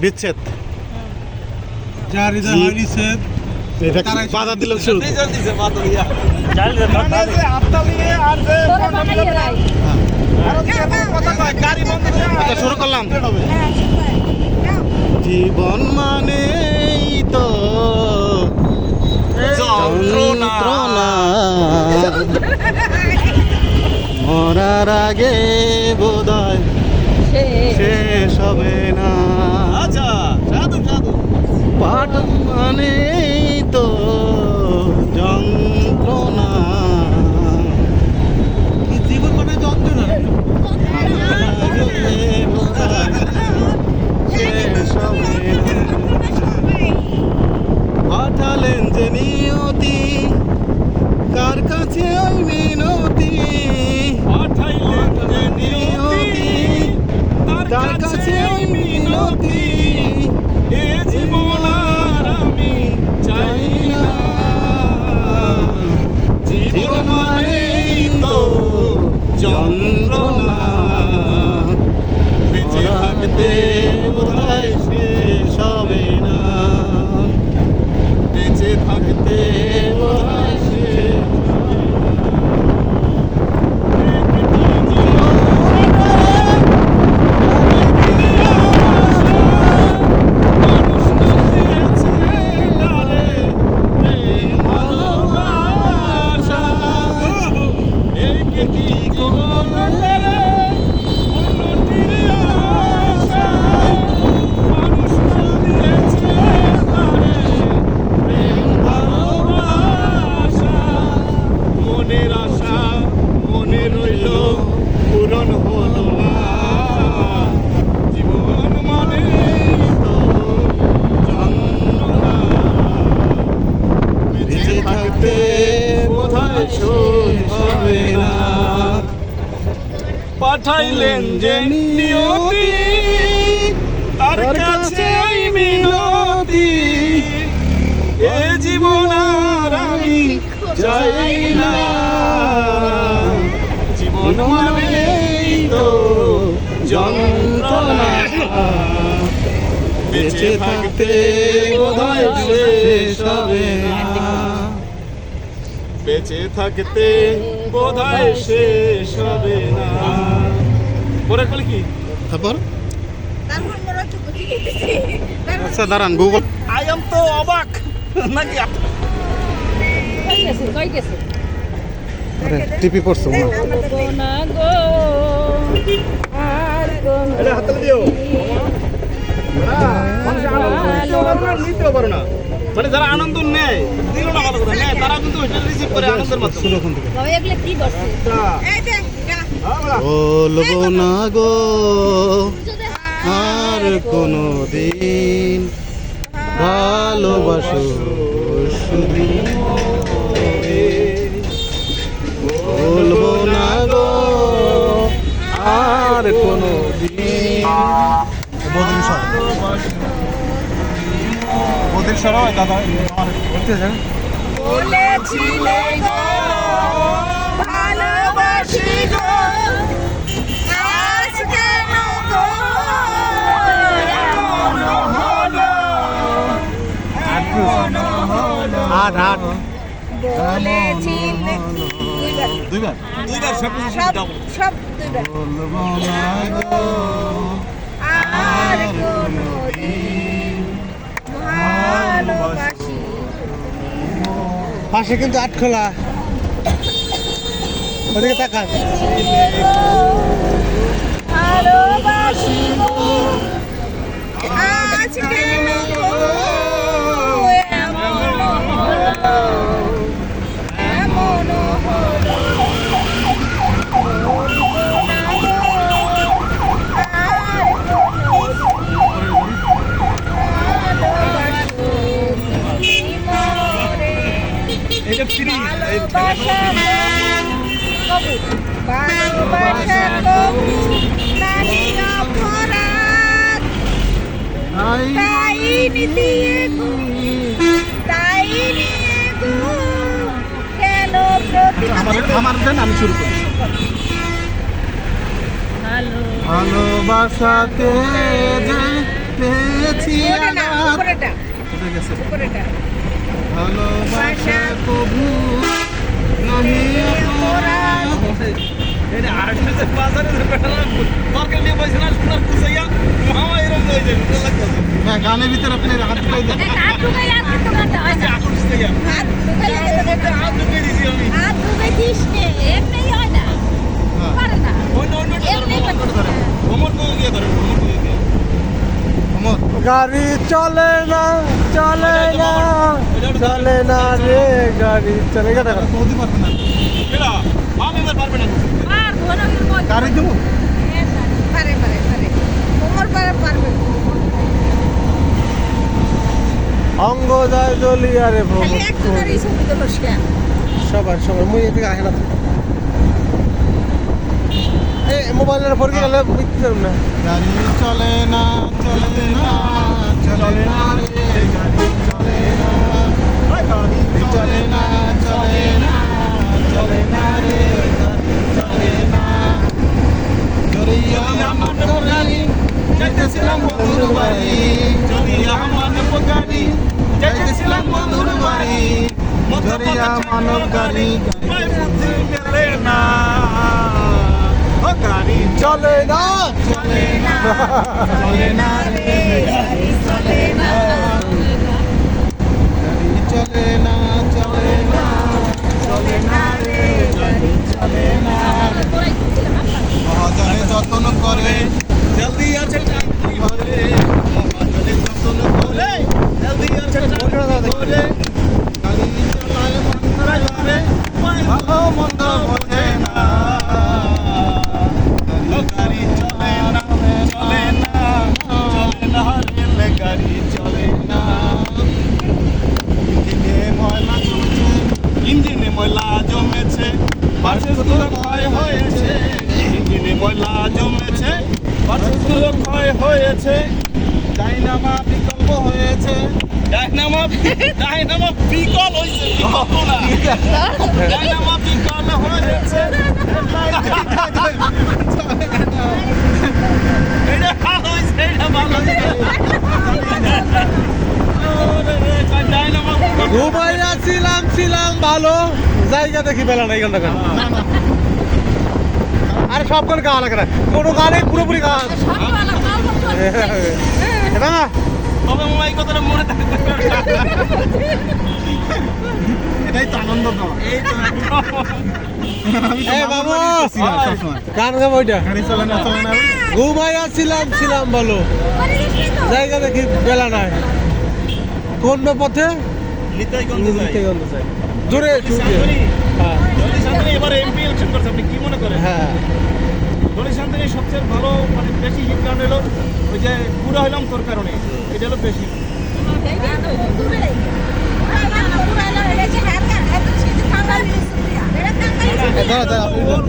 বিচ্ছেদ যার হৃদয় হয় নিষেধ এটা বাধা দিল শুরু শুরু করলাম জীবন মানে তো যন্ত্রণা মরার আগে বোধহয় শেষ হবে না পাঠ মানে তো যন্ত্রণা জীবন মানে যন্ত্রণা শেষ হবে না পাঠালেন যে নিয়তি কার কাছে ওই মিনতি পাঠাইলেন যে নিয়তি কার কাছে ওই মিনতি এ জীবন আর আমি চাই না জীবন মানেই তো যন্ত্রণা বেঁচে থাকতে বোধহয় শেষ হবে না বেঁচে থাকতে বোধহয় শেষ পাঠাইলেন যে নিয়তি তার কাছে ওই মিনতি এ জীবন আর আমি চাই না জীবন মানেই তো যন্ত্রণা বেঁচে থাকতে বোধহয় শেষ হবে না বেঁচে থাকতে বোধহয় শেষ হবে না পরে বলি কি তারপর আচ্ছা দাঁড়ান গুগল আই এম তো অবাক নাকি টিপি পড়ছো না গো আর কোন এটা হাতে দিও নিতেও পারো না মানে যারা আনন্দ নেয় দিল না ভালো করে নেয় তারা কিন্তু ওইটা রিসিভ করে আনন্দের মাধ্যমে বাবা এগুলা কি করছে বলবো না গো আর কোনো দিন ভালোবাসো শুধু বলবো না গো আর কোনো দিন বদির সর হয় দাদা বলতে যান বলেছিলে গো ভালোবাসি গো আজ কেন গো এমন হলো আট আট বলেছিলে দুইবার সব দুইবার বলবো না গো আর কোনদিন ভালোবাসি পাশে কিন্তু আটখোলা ওদিকে তাকান ভালোবাসি গো আজ কেন গো এমন হলো এমন হলো বলবো না গো আর কোনদিন ভালোবাসি মরে এটা ফ্রি ভালোবাসা কবু নারী অপরাধ তাই নিয়ে গো তাই নিয়ে গো কেন আমার দেন আমি শুরু করি ভালোবাসাতে যে করেছি ওটা না, আঘাত। উপরেটা, কোথায় গেছে? উপরেটা। ভালোবাসা কবু নাহি অপরাধ। এটা আর্টিস্ট বাজারে যে বেটারা তরকারি নিয়ে বসে না সোনার কুচাইয়া মামা এরকম হয়ে যায় ভালো লাগতেছে না, গানের ভিতরে আপনি হাত ঢুকাই দেন। হাত ঢুকাই আর কিছু করতে হয় না। আকুশ থেকে হাত ঢুকাই আর কিছু করতে হয় না। হাত ঢুকিয়ে দিছি আমি হাত ঢুকাই দিস নে, এমনিই হয় না। হ্যাঁ। পারে না। অন্য এমনি করতে হয়। ভ্রমণ করে গিয়ে ধরে ভ্রমণ করে গিয়ে অমর, গাড়ি চলে না চলে না চলে না রে গাড়ি চলে গেল তারা তো ওদিকে পারবে না। এরা মামি এবার পারবে না আর ঘনকের মধ্যে। গাড়ি দেবো? পারে, পারে, পারে। কোমর পারে, পারবে। অঙ্গ যায় জ্বলিয়া রে খালি ভ্রমণ একজনেরই ছবি তোলো সে। সবার সবার মুই এদিকে আসে না এই মোবাইলের পর কি গেলে বুঝতে পারব না গাড়ি চলে না চলে না চলে না রে গাড়ি চলে না গাড়ি চলে না চলে না চলে না রে গাড়ি চলে না জরিয়া আমার গাড়ি যাইতেছিলাম বন্ধুর বাড়ি জরিয়া আমার গাড়ি যাইতেছিলাম বন্ধুর বাড়ি জরিয়া মানব গাড়ি মেলে না ও গাড়ি চলে না চলে না চলে না রে গাড়ি চলে না। গাড়ি চলে না চলে না চলে না রে গাড়ি চলে না মহাজনে যত্ন করে জলদি আছে টাঙ্কি ভরে মহাজনে যত্ন করে জলদি আছে টাঙ্কি ভরে গাড়ি চালায় মন্দার ঘরে ভালো মন্দ বোঝে না গাড়ি চলে না চলে না চলে না রেল গাড়ি চলে না দিনে ময়লা জমেছে ইঞ্জিনে ময়লা জমেছে পার্সেসগুলো ক্ষয় হয়েছে ইঞ্জিনে ময়লা জমেছে পার্সেসগুলো ক্ষয় হয়েছে ডাইনামা বিকল্প হয়েছে ডাইনামা বিকল হয়েছে বিকল্প না ডাইনামা বিকল হয়েছে এটা ভালো হয়েছে এটা ভালো হয়েছে ডাইনামা ঘুমাইয়া ছিলাম ভালো জায়গা দেখি বেলা নাই গানটা গান আরে সব গান গাওয়া লাগে না কোনো গানে পুরোপুরি গাওয়া এটা না তবে মামা এই কথাটা মনে থাকবে এটাই তো আনন্দ পাওয়া এই তো আমি তো এই বাবু বাবু। ছিলাম সবসময় গান গাবো ওইটা গাড়ি চলে না চলে না ঘুমাইয়া ছিলাম ভালো জায়গা দেখি বেলা নাই কোন পথে নিতাই গন্ধ যায় নিতে গন্ধ চাই জোরে সুর দিয়ে। শান্তনী, হ্যাঁ ডলি শান্তনী এবারে এমপি ইলেকশন করছে আপনি কি মনে করেন হ্যাঁ ডলি শান্তনী সবচেয়ে ভালো মানে বেশি হিট গান হলো ওই যে পুরা হইলাম তোর কারণে এটা হলো বেশি দাঁড়া দাঁড়া আপনি ওর